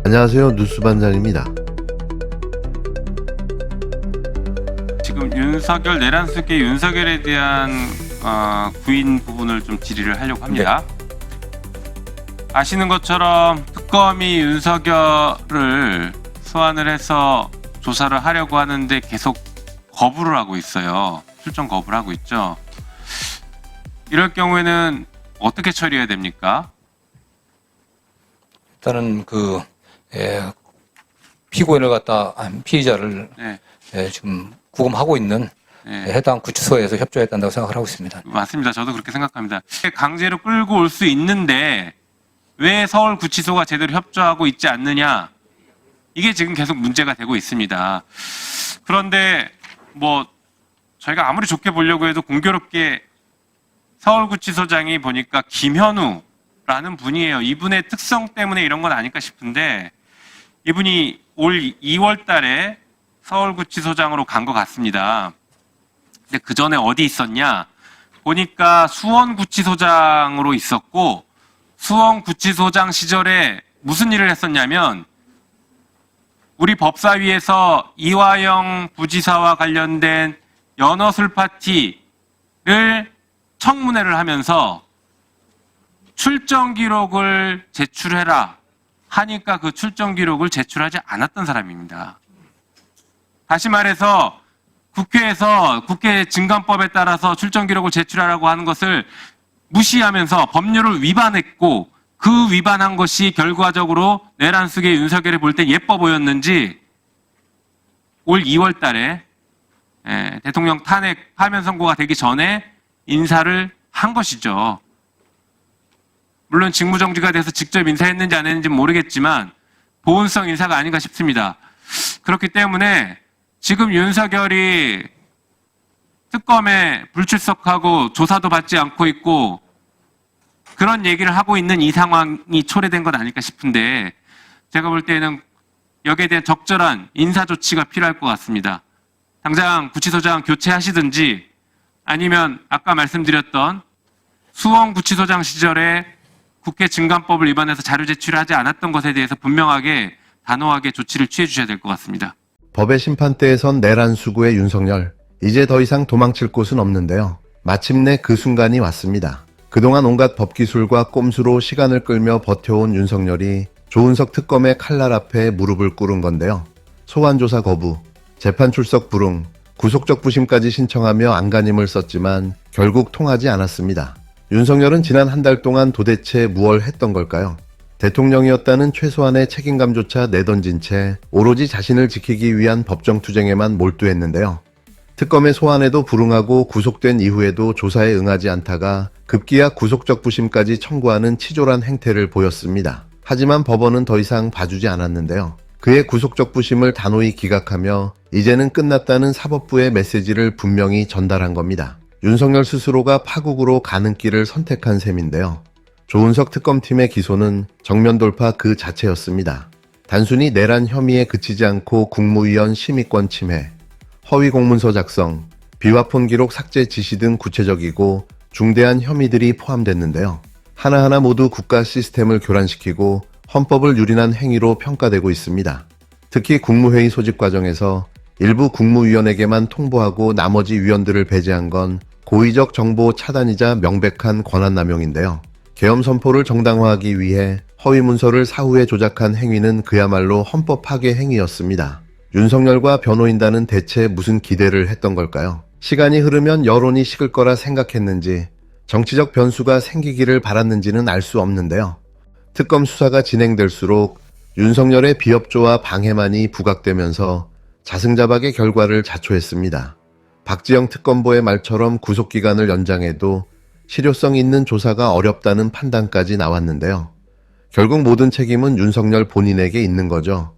안녕하세요. 뉴스반장입니다. 지금 윤석열 내란숙의 윤석열에 대한 구인 부분을 좀 질의를 하려고 합니다. 아시는 것처럼 특검이 윤석열을 소환을 해서 조사를 하려고 하는데 계속 거부를 하고 있어요. 출정 거부를 하고 있죠. 이럴 경우에는 어떻게 처리해야 됩니까? 일단은 피고인을 갖다 피의자를 지금 구금하고 있는 해당 구치소에서 협조해야 한다고 생각을 하고 있습니다. 맞습니다. 저도 그렇게 생각합니다. 강제로 끌고 올 수 있는데 왜 서울구치소가 제대로 협조하고 있지 않느냐, 이게 지금 계속 문제가 되고 있습니다. 그런데 저희가 아무리 좋게 보려고 해도 공교롭게 서울구치소장이 보니까 김현우라는 분이에요. 이분의 특성 때문에 이런 건 아닐까 싶은데, 이분이 올 2월 달에 서울구치소장으로 간 것 같습니다. 근데 그 전에 어디 있었냐 보니까 수원구치소장으로 있었고, 수원구치소장 시절에 무슨 일을 했었냐면, 우리 법사위에서 이화영 부지사와 관련된 연어술 파티를 청문회를 하면서 출정 기록을 제출해라 하니까 그 출정 기록을 제출하지 않았던 사람입니다. 다시 말해서 국회에서 국회 증감법에 따라서 출정 기록을 제출하라고 하는 것을 무시하면서 법률을 위반했고, 그 위반한 것이 결과적으로 내란숙의 윤석열이 볼 때 예뻐 보였는지 올 2월 달에 대통령 탄핵 파면 선고가 되기 전에 인사를 한 것이죠. 물론 직무정지가 돼서 직접 인사했는지 안 했는지 모르겠지만 보훈성 인사가 아닌가 싶습니다. 그렇기 때문에 지금 윤석열이 특검에 불출석하고 조사도 받지 않고 있고 그런 얘기를 하고 있는 이 상황이 초래된 것 아닐까 싶은데, 제가 볼 때는 여기에 대한 적절한 인사 조치가 필요할 것 같습니다. 당장 구치소장 교체하시든지, 아니면 아까 말씀드렸던 수원구치소장 시절에 국회 증감법을 위반해서 자료 제출하지 않았던 것에 대해서 분명하게 단호하게 조치를 취해 주셔야 될 것 같습니다. 법의 심판대에 선 내란 수구의 윤석열. 이제 더 이상 도망칠 곳은 없는데요. 마침내 그 순간이 왔습니다. 그동안 온갖 법기술과 꼼수로 시간을 끌며 버텨온 윤석열이 조은석 특검의 칼날 앞에 무릎을 꿇은 건데요. 소환조사 거부, 재판 출석 불응, 구속적 부심까지 신청하며 안간힘을 썼지만 결국 통하지 않았습니다. 윤석열은 지난 한 달 동안 도대체 무얼 했던 걸까요? 대통령이었다는 최소한의 책임감조차 내던진 채 오로지 자신을 지키기 위한 법정투쟁에만 몰두했는데요. 특검의 소환에도 불응하고 구속된 이후에도 조사에 응하지 않다가 급기야 구속적 부심까지 청구하는 치졸한 행태를 보였습니다. 하지만 법원은 더 이상 봐주지 않았는데요. 그의 구속적 부심을 단호히 기각하며 이제는 끝났다는 사법부의 메시지를 분명히 전달한 겁니다. 윤석열 스스로가 파국으로 가는 길을 선택한 셈인데요. 조은석 특검팀의 기소는 정면 돌파 그 자체였습니다. 단순히 내란 혐의에 그치지 않고 국무위원 심의권 침해, 허위 공문서 작성, 비화폰 기록 삭제 지시 등 구체적이고 중대한 혐의들이 포함됐는데요. 하나하나 모두 국가 시스템을 교란시키고 헌법을 유린한 행위로 평가되고 있습니다. 특히 국무회의 소집 과정에서 일부 국무위원에게만 통보하고 나머지 위원들을 배제한 건 고의적 정보 차단이자 명백한 권한남용인데요. 계엄 선포를 정당화하기 위해 허위 문서를 사후에 조작한 행위는 그야말로 헌법 파괴 행위였습니다. 윤석열과 변호인단은 대체 무슨 기대를 했던 걸까요? 시간이 흐르면 여론이 식을 거라 생각했는지, 정치적 변수가 생기기를 바랐는지는 알 수 없는데요. 특검 수사가 진행될수록 윤석열의 비협조와 방해만이 부각되면서 자승자박의 결과를 자초했습니다. 박지영 특검보의 말처럼 구속기간을 연장해도 실효성 있는 조사가 어렵다는 판단까지 나왔는데요. 결국 모든 책임은 윤석열 본인에게 있는 거죠.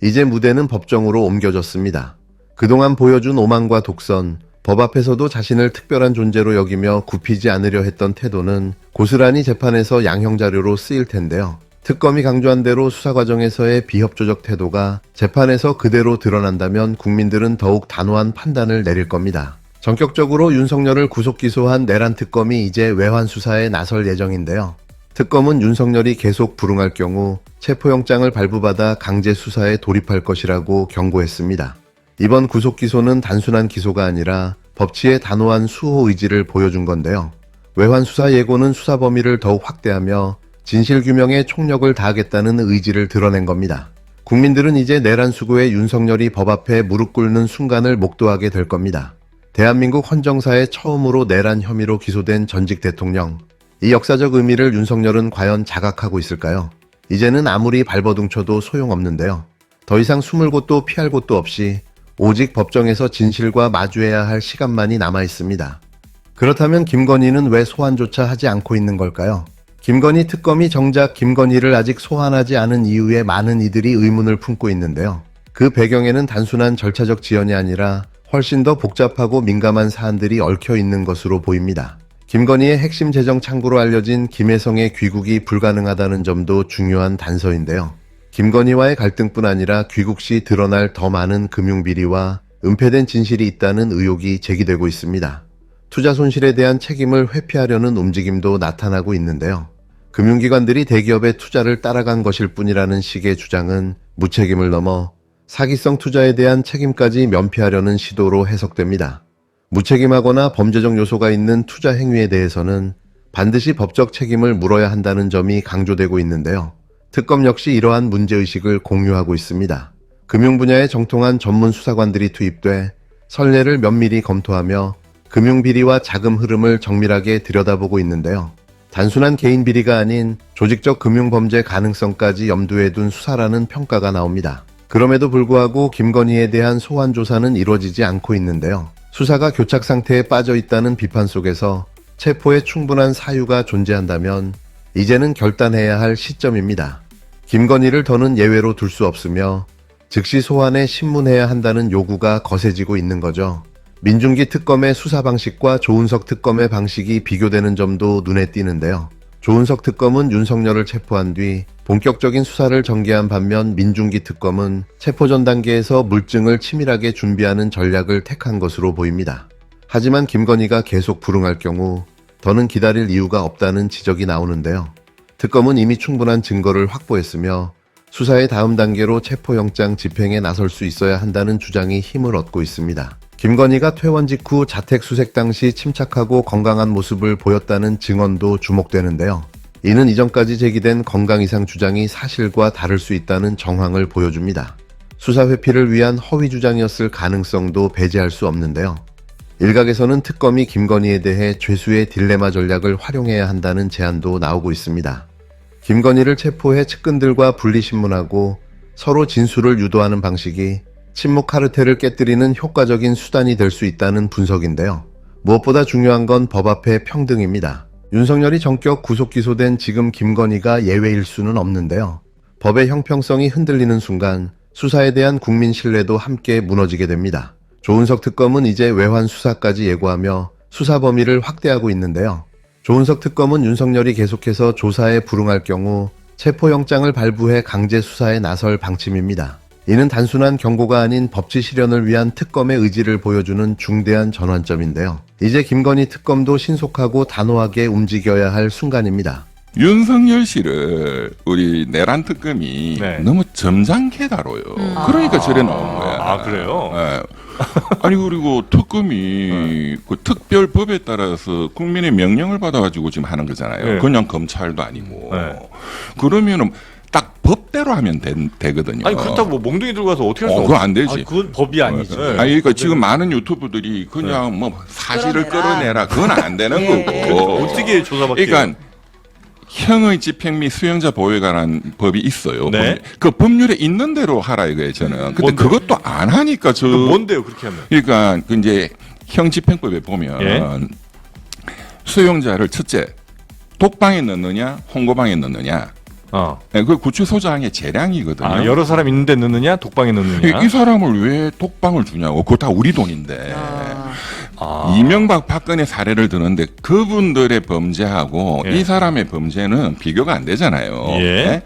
이제 무대는 법정으로 옮겨졌습니다. 그동안 보여준 오만과 독선, 법 앞에서도 자신을 특별한 존재로 여기며 굽히지 않으려 했던 태도는 고스란히 재판에서 양형자료로 쓰일 텐데요. 특검이 강조한 대로 수사 과정에서의 비협조적 태도가 재판에서 그대로 드러난다면 국민들은 더욱 단호한 판단을 내릴 겁니다. 전격적으로 윤석열을 구속 기소한 내란 특검이 이제 외환 수사에 나설 예정인데요. 특검은 윤석열이 계속 불응할 경우 체포영장을 발부받아 강제 수사에 돌입할 것이라고 경고했습니다. 이번 구속 기소는 단순한 기소가 아니라 법치의 단호한 수호 의지를 보여준 건데요. 외환 수사 예고는 수사 범위를 더욱 확대하며 진실규명에 총력을 다하겠다는 의지를 드러낸 겁니다. 국민들은 이제 내란 수구의 윤석열이 법 앞에 무릎 꿇는 순간을 목도하게 될 겁니다. 대한민국 헌정사에 처음으로 내란 혐의로 기소된 전직 대통령. 이 역사적 의미를 윤석열은 과연 자각하고 있을까요? 이제는 아무리 발버둥쳐도 소용없는데요. 더 이상 숨을 곳도 피할 곳도 없이 오직 법정에서 진실과 마주해야 할 시간만이 남아 있습니다. 그렇다면 김건희는 왜 소환조차 하지 않고 있는 걸까요? 김건희 특검이 정작 김건희를 아직 소환하지 않은 이유에 많은 이들이 의문을 품고 있는데요. 그 배경에는 단순한 절차적 지연이 아니라 훨씬 더 복잡하고 민감한 사안들이 얽혀 있는 것으로 보입니다. 김건희의 핵심 재정 창구로 알려진 김혜성의 귀국이 불가능하다는 점도 중요한 단서인데요. 김건희와의 갈등뿐 아니라 귀국 시 드러날 더 많은 금융비리와 은폐된 진실이 있다는 의혹이 제기되고 있습니다. 투자 손실에 대한 책임을 회피하려는 움직임도 나타나고 있는데요. 금융기관들이 대기업의 투자를 따라간 것일 뿐이라는 식의 주장은 무책임을 넘어 사기성 투자에 대한 책임까지 면피하려는 시도로 해석됩니다. 무책임하거나 범죄적 요소가 있는 투자 행위에 대해서는 반드시 법적 책임을 물어야 한다는 점이 강조되고 있는데요. 특검 역시 이러한 문제의식을 공유하고 있습니다. 금융 분야에 정통한 전문 수사관들이 투입돼 선례를 면밀히 검토하며 금융비리와 자금 흐름을 정밀하게 들여다보고 있는데요. 단순한 개인 비리가 아닌 조직적 금융범죄 가능성까지 염두에 둔 수사라는 평가가 나옵니다. 그럼에도 불구하고 김건희에 대한 소환 조사는 이루어지지 않고 있는데요. 수사가 교착 상태에 빠져 있다는 비판 속에서 체포에 충분한 사유가 존재한다면 이제는 결단해야 할 시점입니다. 김건희를 더는 예외로 둘 수 없으며 즉시 소환에 신문해야 한다는 요구가 거세지고 있는 거죠. 민중기 특검의 수사 방식과 조은석 특검의 방식이 비교되는 점도 눈에 띄는데요. 조은석 특검은 윤석열을 체포한 뒤 본격적인 수사를 전개한 반면 민중기 특검은 체포 전 단계에서 물증을 치밀하게 준비하는 전략을 택한 것으로 보입니다. 하지만 김건희가 계속 불응할 경우 더는 기다릴 이유가 없다는 지적이 나오는데요. 특검은 이미 충분한 증거를 확보했으며 수사의 다음 단계로 체포영장 집행에 나설 수 있어야 한다는 주장이 힘을 얻고 있습니다. 김건희가 퇴원 직후 자택 수색 당시 침착하고 건강한 모습을 보였다는 증언도 주목되는데요. 이는 이전까지 제기된 건강 이상 주장이 사실과 다를 수 있다는 정황을 보여줍니다. 수사 회피를 위한 허위 주장이었을 가능성도 배제할 수 없는데요. 일각에서는 특검이 김건희에 대해 죄수의 딜레마 전략을 활용해야 한다는 제안도 나오고 있습니다. 김건희를 체포해 측근들과 분리신문하고 서로 진술을 유도하는 방식이 침묵 카르텔을 깨뜨리는 효과적인 수단이 될 수 있다는 분석인데요. 무엇보다 중요한 건 법 앞의 평등입니다. 윤석열이 전격 구속 기소된 지금 김건희가 예외일 수는 없는데요. 법의 형평성이 흔들리는 순간 수사에 대한 국민 신뢰도 함께 무너지게 됩니다. 조은석 특검은 이제 외환 수사까지 예고하며 수사 범위를 확대하고 있는데요. 조은석 특검은 윤석열이 계속해서 조사에 불응할 경우 체포영장을 발부해 강제 수사에 나설 방침입니다. 이는 단순한 경고가 아닌 법치 실현을 위한 특검의 의지를 보여주는 중대한 전환점인데요. 이제 김건희 특검도 신속하고 단호하게 움직여야 할 순간입니다. 윤석열 씨를 우리 내란 특검이 너무 점잖게 다뤄요. 그러니까 저래 나온 거야. 아, 그래요? 네. 아니 그리고 특검이 그 특별법에 따라서 국민의 명령을 받아가지고 지금 하는 거잖아요. 그냥 검찰도 아니고. 그러면은 딱 법대로 하면 되거든요. 아니 그렇다고 뭐 몽둥이 들고 가서 어떻게 할 수 없어? 그건 안 되지. 아니, 그건 법이 아니지. 아니 그러니까 지금 많은 유튜브들이 그냥 뭐 사실을 끌어내라. 그건 안 되는 거고. 어떻게 조사받게요? 그러니까 형의 집행 및 수용자 보호에 관한 법이 있어요. 네. 그 법률에 있는 대로 하라 이거예요, 저는. 근데 뭔데요? 그것도 안 하니까 저. 뭔데요, 그렇게 하면? 그러니까 그 이제 형 집행법에 보면 수용자를 첫째 독방에 넣느냐, 홍고방에 넣느냐. 네, 그 구치소장의 재량이거든요. 아, 여러 사람 있는데 넣느냐, 독방에 넣느냐. 이 사람을 왜 독방을 주냐고. 그거 다 우리 돈인데. 이명박 박근혜 사례를 드는데 그분들의 범죄하고 이 사람의 범죄는 비교가 안 되잖아요. 네?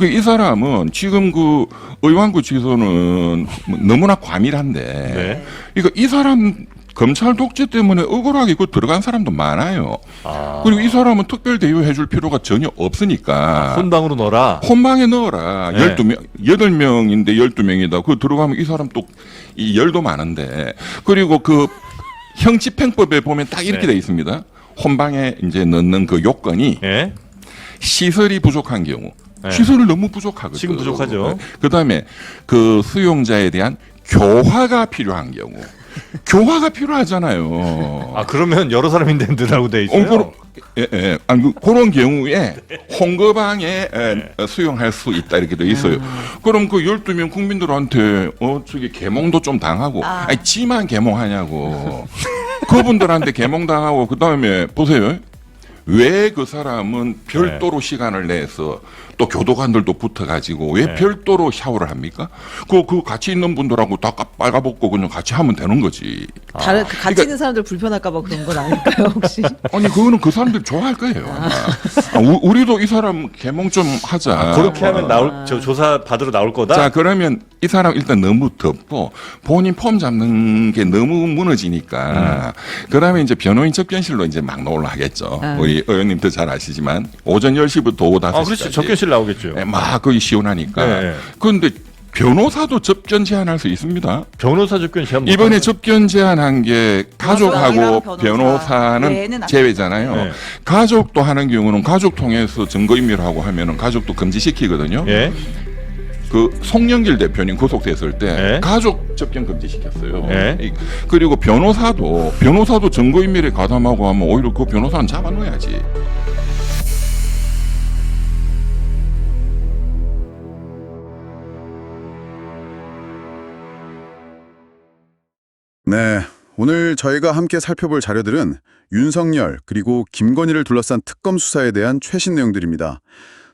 이 사람은 지금 그 의왕구치소는 너무나 과밀한데 그러니까 이 사람 검찰 독재 때문에 억울하게 그 들어간 사람도 많아요. 그리고 이 사람은 특별 대우해줄 필요가 전혀 없으니까 혼방으로 넣어라. 혼방에 넣어라. 네. 12명, 8명인데 12명이다. 그 들어가면 이 사람 또 이 열도 많은데. 그리고 그 형집행법에 보면 딱 이렇게 네. 돼 있습니다. 혼방에 이제 넣는 그 요건이 예. 시설이 부족한 경우. 네. 시설이 너무 부족하거든요. 지금 부족하죠. 그다음에 그 수용자에 대한 교화가 필요한 경우. 교화가 필요하잖아요. 아 그러면 여러 사람이 된다고 돼 있어요. 예. 아니, 그런 경우에 홍거방에 수용할 수 있다 이렇게 돼 있어요. 그럼 그 12명 국민들한테 저기 계몽도 좀 당하고 아니 지만 계몽하냐고. 그분들한테 계몽당하고 그다음에 보세요. 왜 그 사람은 별도로 시간을 내서 또 교도관들도 붙어가지고 왜 별도로 샤워를 합니까? 그 같이 있는 분들하고 다 빨가벗고 그냥 같이 하면 되는 거지. 다른 같이 그러니까- 있는 사람들 불편할까봐 그런 건 아닐까요 혹시? 아니 그거는 그 사람들이 좋아할 거예요. 아마. 우리도 이 사람 개몽 좀 하자. 그렇게 하면 저 조사 받으러 나올 거다. 자 그러면 이 사람 일단 너무 덥고 본인 폼 잡는 게 너무 무너지니까 그다음에 이제 변호인 접견실로 이제 막 올라가겠죠. 우리 의원님도 잘 아시지만 오전 10시부터 오후 5시까지. 그렇죠. 접견실 나오겠죠. 막 거기 시원하니까. 네. 그런데 변호사도 접견 제한할 수 있습니다. 변호사 접견 제한 못 이번에 하나요? 접견 제한한 게 가족하고 변호사 변호사는 외에는 안 제외잖아요. 네. 가족도 하는 경우는 가족 통해서 증거인멸하고 하면은 가족도 금지시키거든요. 예. 그 송영길 대표님 구속됐을 때 네. 가족 접견 금지시켰어요. 네. 그리고 변호사도 증거인멸에 가담하고 하면 오히려 그 변호사는 잡아놓아야지. 네, 오늘 저희가 함께 살펴볼 자료들은 윤석열 그리고 김건희를 둘러싼 특검 수사에 대한 최신 내용들입니다.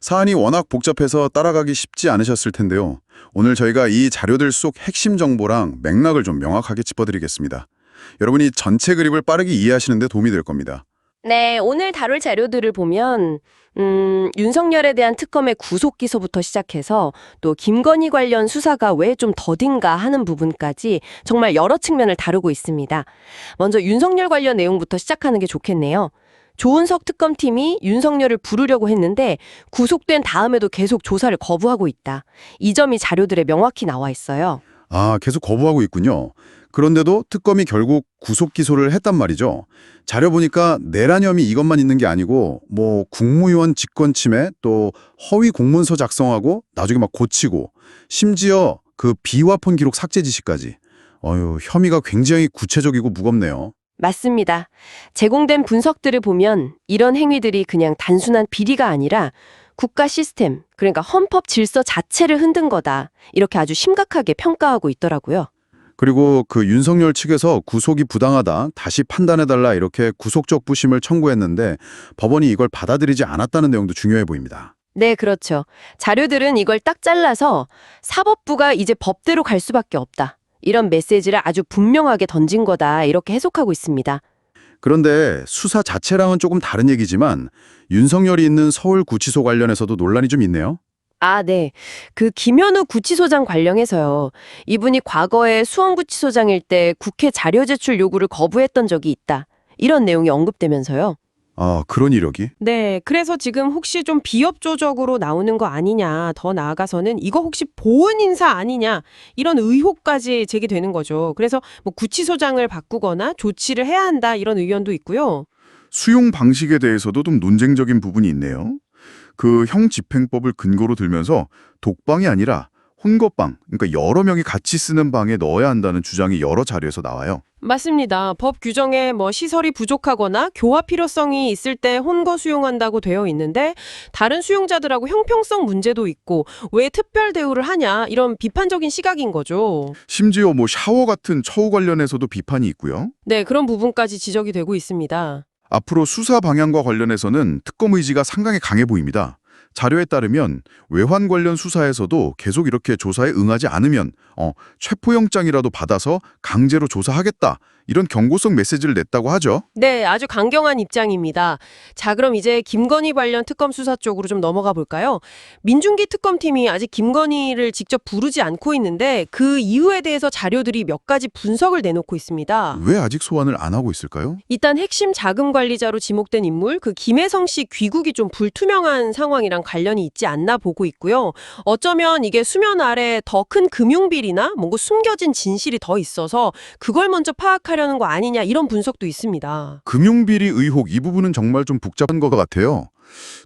사안이 워낙 복잡해서 따라가기 쉽지 않으셨을 텐데요. 오늘 저희가 이 자료들 속 핵심 정보랑 맥락을 좀 명확하게 짚어드리겠습니다. 여러분이 전체 그림을 빠르게 이해하시는 데 도움이 될 겁니다. 네, 오늘 다룰 자료들을 보면 윤석열에 대한 특검의 구속 기소부터 시작해서 또 김건희 관련 수사가 왜 좀 더딘가 하는 부분까지 정말 여러 측면을 다루고 있습니다. 먼저 윤석열 관련 내용부터 시작하는 게 좋겠네요. 조은석 특검팀이 윤석열을 부르려고 했는데 구속된 다음에도 계속 조사를 거부하고 있다. 이 점이 자료들에 명확히 나와 있어요. 아, 계속 거부하고 있군요. 그런데도 특검이 결국 구속 기소를 했단 말이죠. 자료 보니까 내란 혐의 이것만 있는 게 아니고 뭐 국무위원 직권 침해 또 허위 공문서 작성하고 나중에 막 고치고 심지어 그 비화폰 기록 삭제 지시까지. 혐의가 굉장히 구체적이고 무겁네요. 맞습니다. 제공된 분석들을 보면 이런 행위들이 그냥 단순한 비리가 아니라 국가 시스템, 그러니까 헌법 질서 자체를 흔든 거다. 이렇게 아주 심각하게 평가하고 있더라고요. 그리고 그 윤석열 측에서 구속이 부당하다, 다시 판단해달라 이렇게 구속적 부심을 청구했는데 법원이 이걸 받아들이지 않았다는 내용도 중요해 보입니다. 네, 그렇죠. 자료들은 이걸 딱 잘라서 사법부가 이제 법대로 갈 수밖에 없다. 이런 메시지를 아주 분명하게 던진 거다. 이렇게 해석하고 있습니다. 그런데 수사 자체랑은 조금 다른 얘기지만 윤석열이 있는 서울구치소 관련해서도 논란이 좀 있네요. 아, 네. 그 김현우 구치소장 관련해서요. 이분이 과거에 수원구치소장일 때 국회 자료 제출 요구를 거부했던 적이 있다. 이런 내용이 언급되면서요. 아, 그런 이력이? 네, 그래서 지금 혹시 좀 비협조적으로 나오는 거 아니냐, 더 나아가서는 이거 혹시 보은 인사 아니냐, 이런 의혹까지 제기되는 거죠. 그래서 뭐 구치소장을 바꾸거나 조치를 해야 한다, 이런 의견도 있고요. 수용 방식에 대해서도 좀 논쟁적인 부분이 있네요. 그 형집행법을 근거로 들면서 독방이 아니라 혼거방, 그러니까 여러 명이 같이 쓰는 방에 넣어야 한다는 주장이 여러 자료에서 나와요. 맞습니다. 법 규정에 뭐 시설이 부족하거나 교화 필요성이 있을 때 혼거 수용한다고 되어 있는데 다른 수용자들하고 형평성 문제도 있고 왜 특별 대우를 하냐 이런 비판적인 시각인 거죠. 심지어 뭐 샤워 같은 처우 관련해서도 비판이 있고요. 네, 그런 부분까지 지적이 되고 있습니다. 앞으로 수사 방향과 관련해서는 특검 의지가 상당히 강해 보입니다. 자료에 따르면 외환 관련 수사에서도 계속 이렇게 조사에 응하지 않으면 체포영장이라도 받아서 강제로 조사하겠다. 이런 경고성 메시지를 냈다고 하죠. 네, 아주 강경한 입장입니다. 자, 그럼 이제 김건희 관련 특검 수사 쪽으로 좀 넘어가 볼까요? 민중기 특검팀이 아직 김건희를 직접 부르지 않고 있는데 그 이유에 대해서 자료들이 몇 가지 분석을 내놓고 있습니다. 왜 아직 소환을 안 하고 있을까요? 일단 핵심 자금 관리자로 지목된 인물 그 김혜성 씨 귀국이 좀 불투명한 상황이랑 관련이 있지 않나 보고 있고요. 어쩌면 이게 수면 아래 더 큰 금융비리나 뭔가 숨겨진 진실이 더 있어서 그걸 먼저 파악하려는 거 아니냐 이런 분석도 있습니다. 금융비리 의혹 이 부분은 정말 좀 복잡한 것 같아요.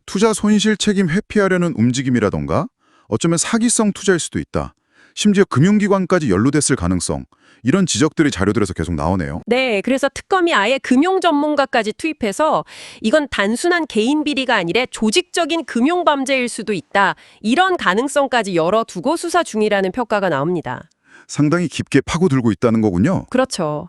투자 손실 책임 회피하려는 움직임이라던가 어쩌면 사기성 투자일 수도 있다. 심지어 금융기관까지 연루됐을 가능성. 이런 지적들이 자료들에서 계속 나오네요. 네, 그래서 특검이 아예 금융 전문가까지 투입해서 이건 단순한 개인 비리가 아니라 조직적인 금융 범죄일 수도 있다. 이런 가능성까지 열어두고 수사 중이라는 평가가 나옵니다. 상당히 깊게 파고들고 있다는 거군요. 그렇죠.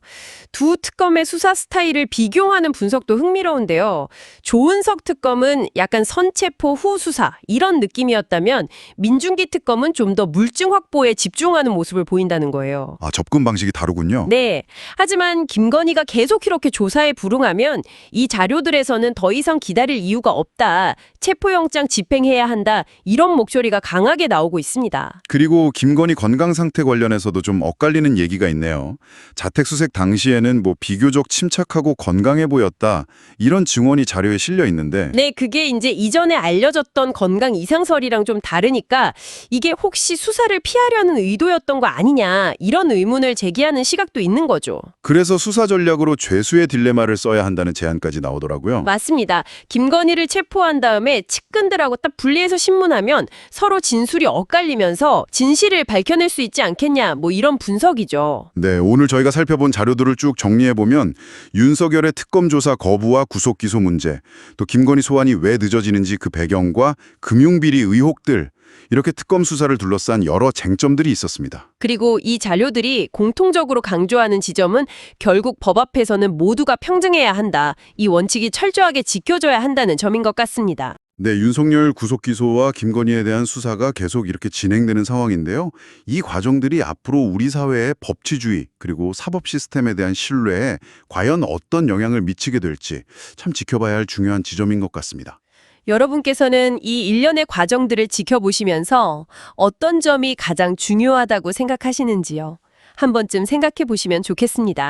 두 특검의 수사 스타일을 비교하는 분석도 흥미로운데요. 조은석 특검은 약간 선체포 후 수사 이런 느낌이었다면 민중기 특검은 좀 더 물증 확보에 집중하는 모습을 보인다는 거예요. 아, 접근 방식이 다르군요. 네. 하지만 김건희가 계속 이렇게 조사에 불응하면 이 자료들에서는 더 이상 기다릴 이유가 없다. 체포영장 집행해야 한다. 이런 목소리가 강하게 나오고 있습니다. 그리고 김건희 건강 상태 관련해서도 좀 엇갈리는 얘기가 있네요. 자택 수색 당시에는 비교적 침착하고 건강해 보였다. 이런 증언이 자료에 실려 있는데 네, 그게 이제 이전에 알려졌던 건강 이상설이랑 좀 다르니까 이게 혹시 수사를 피하려는 의도였던 거 아니냐 이런 의문을 제기하는 시각도 있는 거죠. 그래서 수사 전략으로 죄수의 딜레마를 써야 한다는 제안까지 나오더라고요. 맞습니다. 김건희를 체포한 다음에 측근들하고 딱 분리해서 신문하면 서로 진술이 엇갈리면서 진실을 밝혀낼 수 있지 않겠냐 이런 분석이죠. 네, 오늘 저희가 살펴본 자료들을 쭉 정리해보면 윤석열의 특검 조사 거부와 구속 기소 문제, 또 김건희 소환이 왜 늦어지는지 그 배경과 금융비리 의혹들, 이렇게 특검 수사를 둘러싼 여러 쟁점들이 있었습니다. 그리고 이 자료들이 공통적으로 강조하는 지점은 결국 법 앞에서는 모두가 평등해야 한다. 이 원칙이 철저하게 지켜져야 한다는 점인 것 같습니다. 네, 윤석열 구속 기소와 김건희에 대한 수사가 계속 이렇게 진행되는 상황인데요. 이 과정들이 앞으로 우리 사회의 법치주의 그리고 사법 시스템에 대한 신뢰에 과연 어떤 영향을 미치게 될지 참 지켜봐야 할 중요한 지점인 것 같습니다. 여러분께서는 이 일련의 과정들을 지켜보시면서 어떤 점이 가장 중요하다고 생각하시는지요? 한 번쯤 생각해 보시면 좋겠습니다.